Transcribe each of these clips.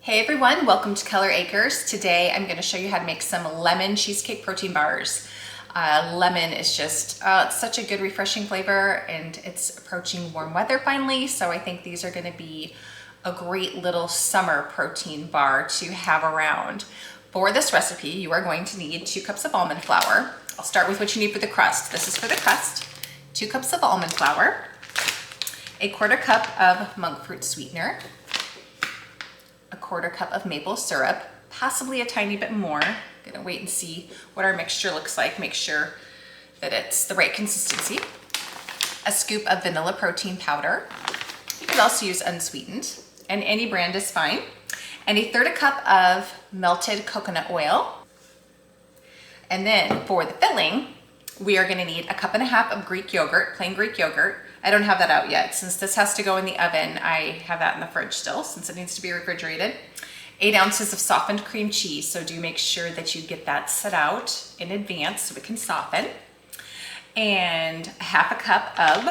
Hey everyone, welcome to Color Acres. Today I'm going to show you how to make some lemon cheesecake protein bars. Lemon is just it's such a good refreshing flavor, and it's approaching warm weather finally, so I think these are going to be a great little summer protein bar to have around. For this recipe you are going to need 2 cups of almond flour. I'll start with what you need for the crust. This is for the crust. 2 cups of almond flour, 1/4 cup of monk fruit sweetener, 1/4 cup of maple syrup, possibly a tiny bit more. I'm gonna wait and see what our mixture looks like, make sure that it's the right consistency. A scoop of vanilla protein powder. You could also use unsweetened, and any brand is fine. And 1/3 cup of melted coconut oil. And then for the filling, we are gonna need 1.5 cups of Greek yogurt, plain Greek yogurt. I don't have that out yet. Since this has to go in the oven, I have that in the fridge still, since it needs to be refrigerated. 8 ounces of softened cream cheese, so do make sure that you get that set out in advance so it can soften. And 1/2 cup of,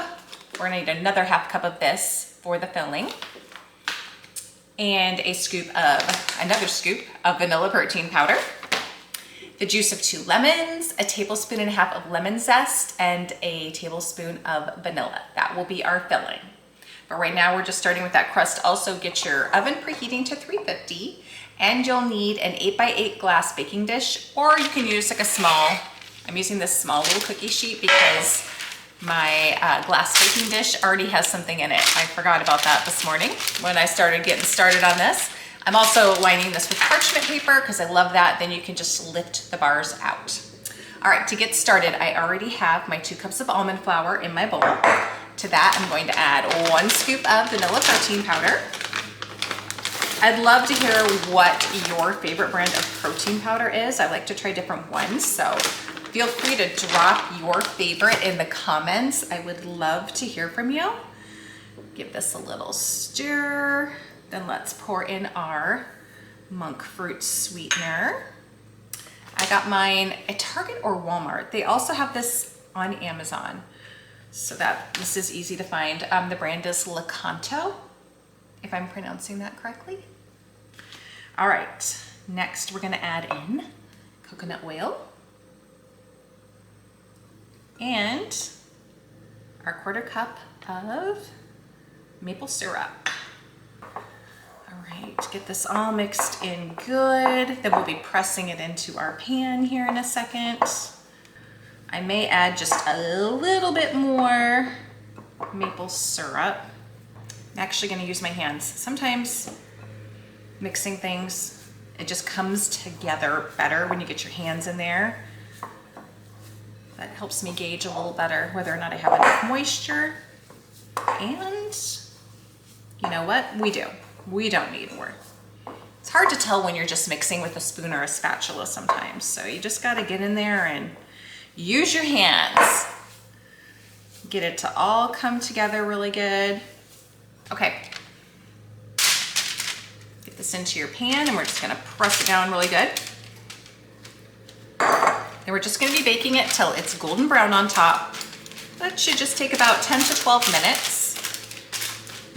we're gonna need another 1/2 cup of this for the filling. And another scoop of vanilla protein powder. The juice of 2 lemons, 1.5 tablespoons of lemon zest, and 1 tablespoon of vanilla. That will be our filling. But right now we're just starting with that crust. Also get your oven preheating to 350, and you'll need an 8x8 glass baking dish, or you can use like a small, I'm using this small little cookie sheet because my glass baking dish already has something in it. I forgot about that this morning when I started getting started on this. I'm also lining this with parchment paper because I love that. Then you can just lift the bars out. All right, to get started, I already have my 2 cups of almond flour in my bowl. To that, I'm going to add 1 scoop of vanilla protein powder. I'd love to hear what your favorite brand of protein powder is. I like to try different ones, so feel free to drop your favorite in the comments. I would love to hear from you. Give this a little stir. Then let's pour in our monk fruit sweetener. I got mine at Target or Walmart. They also have this on Amazon, so that this is easy to find. The brand is Lakanto, if I'm pronouncing that correctly. All right, next we're gonna add in coconut oil and our 1/4 cup of maple syrup. All right, get this all mixed in good. Then we'll be pressing it into our pan here in a second. I may add just a little bit more maple syrup. I'm actually gonna use my hands. Sometimes mixing things, it just comes together better when you get your hands in there. That helps me gauge a little better whether or not I have enough moisture. And you know what? We don't need more. It's hard to tell when you're just mixing with a spoon or a spatula sometimes. So you just gotta get in there and use your hands. Get it to all come together really good. Okay. Get this into your pan, and we're just gonna press it down really good. And we're just gonna be baking it till it's golden brown on top. That should just take about 10 to 12 minutes.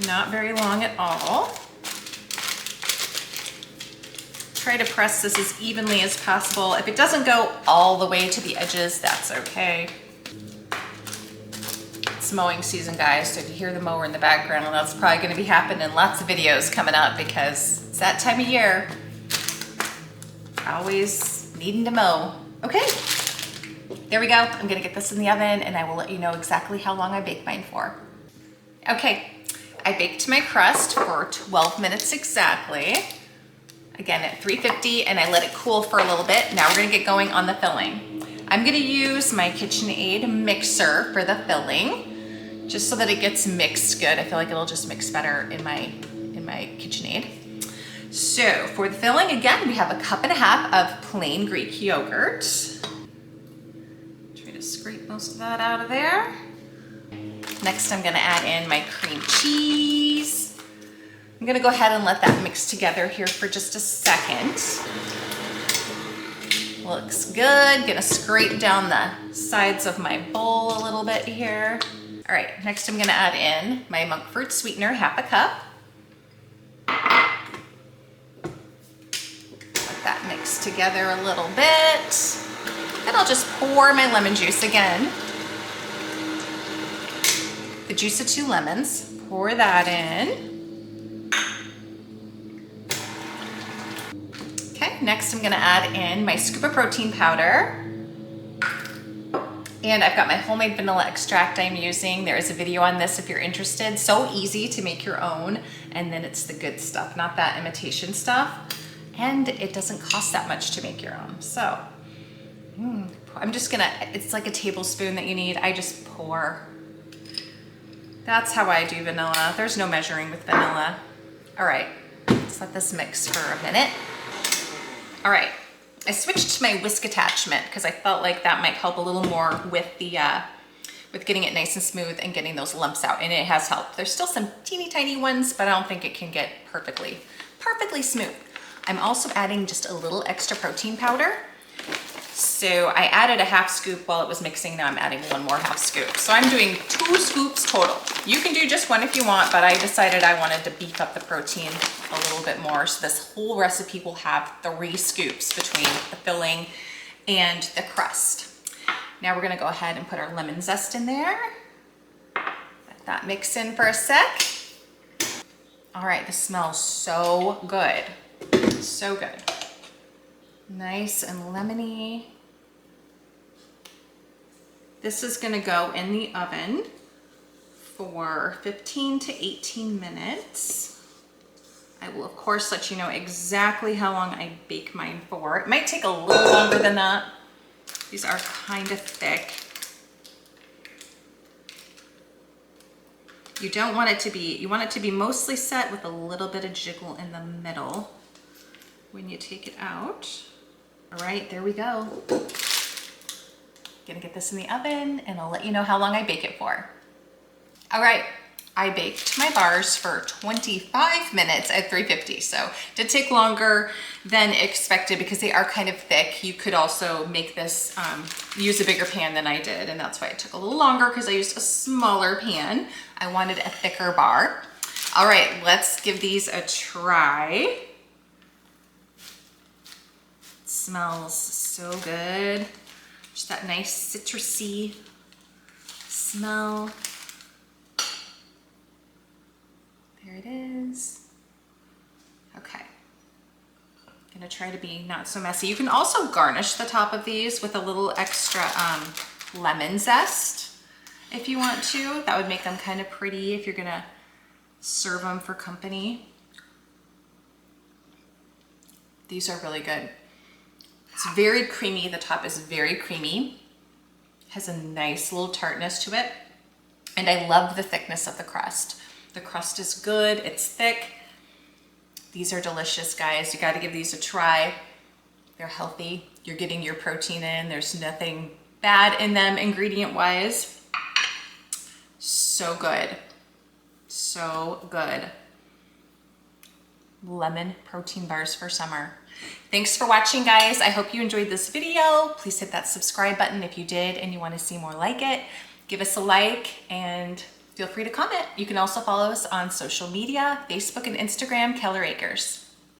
Not very long at all. Try to press this as evenly as possible. If it doesn't go all the way to the edges, that's okay. It's mowing season, guys, so if you hear the mower in the background, that's probably gonna be happening. Lots of videos coming up because it's that time of year. Always needing to mow. Okay, there we go. I'm gonna get this in the oven, and I will let you know exactly how long I bake mine for. Okay, I baked my crust for 12 minutes exactly. Again, at 350, and I let it cool for a little bit. Now we're gonna get going on the filling. I'm gonna use my KitchenAid mixer for the filling, just so that it gets mixed good. I feel like it'll just mix better in my KitchenAid. So for the filling, again, we have 1.5 cups of plain Greek yogurt. Try to scrape most of that out of there. Next, I'm gonna add in my cream cheese. I'm gonna go ahead and let that mix together here for just a second. Looks good. Gonna scrape down the sides of my bowl a little bit here. All right, next I'm gonna add in my monk fruit sweetener, 1/2 cup. together a little bit. Then I'll just pour my lemon juice again. The juice of 2 lemons, pour that in. Okay, next I'm gonna add in my scoop of protein powder. And I've got my homemade vanilla extract I'm using. There is a video on this if you're interested. So easy to make your own. And then it's the good stuff, not that imitation stuff. And it doesn't cost that much to make your own. So I'm just gonna, it's like a tablespoon that you need. I just pour. That's how I do vanilla. There's no measuring with vanilla. All right, let's let this mix for a minute. All right, I switched to my whisk attachment because I felt like that might help a little more with the, with getting it nice and smooth and getting those lumps out, and it has helped. There's still some teeny tiny ones, but I don't think it can get perfectly smooth. I'm also adding just a little extra protein powder. So I added a 1/2 scoop while it was mixing. Now I'm adding 1 more 1/2 scoop. So I'm doing 2 scoops total. You can do just 1 if you want, but I decided I wanted to beef up the protein a little bit more. So this whole recipe will have 3 scoops between the filling and the crust. Now we're gonna go ahead and put our lemon zest in there. Let that mix in for a sec. All right, this smells so good. So good. Nice and lemony. This is gonna go in the oven for 15 to 18 minutes. I will of course let you know exactly how long I bake mine for. It might take a little longer than that. These are kind of thick. You don't want it to be, you want it to be mostly set with a little bit of jiggle in the middle when you take it out. All right, there we go. Gonna get this in the oven and I'll let you know how long I bake it for. All right, I baked my bars for 25 minutes at 350. So it did take longer than expected because they are kind of thick. You could also make this, use a bigger pan than I did, and that's why it took a little longer because I used a smaller pan. I wanted a thicker bar. All right, let's give these a try. It smells so good. Just that nice citrusy smell. There it is. Okay. Gonna try to be not so messy. You can also garnish the top of these with a little extra lemon zest if you want to. That would make them kind of pretty if you're gonna serve them for company. These are really good. It's very creamy. The top is very creamy. Has a nice little tartness to it. And I love the thickness of the crust. The crust is good, it's thick. These are delicious, guys. You gotta give these a try. They're healthy. You're getting your protein in. There's nothing bad in them ingredient-wise. So good. So good. Lemon protein bars for summer. Thanks for watching, guys. I hope you enjoyed this video. Please hit that subscribe button if you did and you want to see more like it. Give us a like and feel free to comment. You can also follow us on social media, Facebook and Instagram, Keller Acres.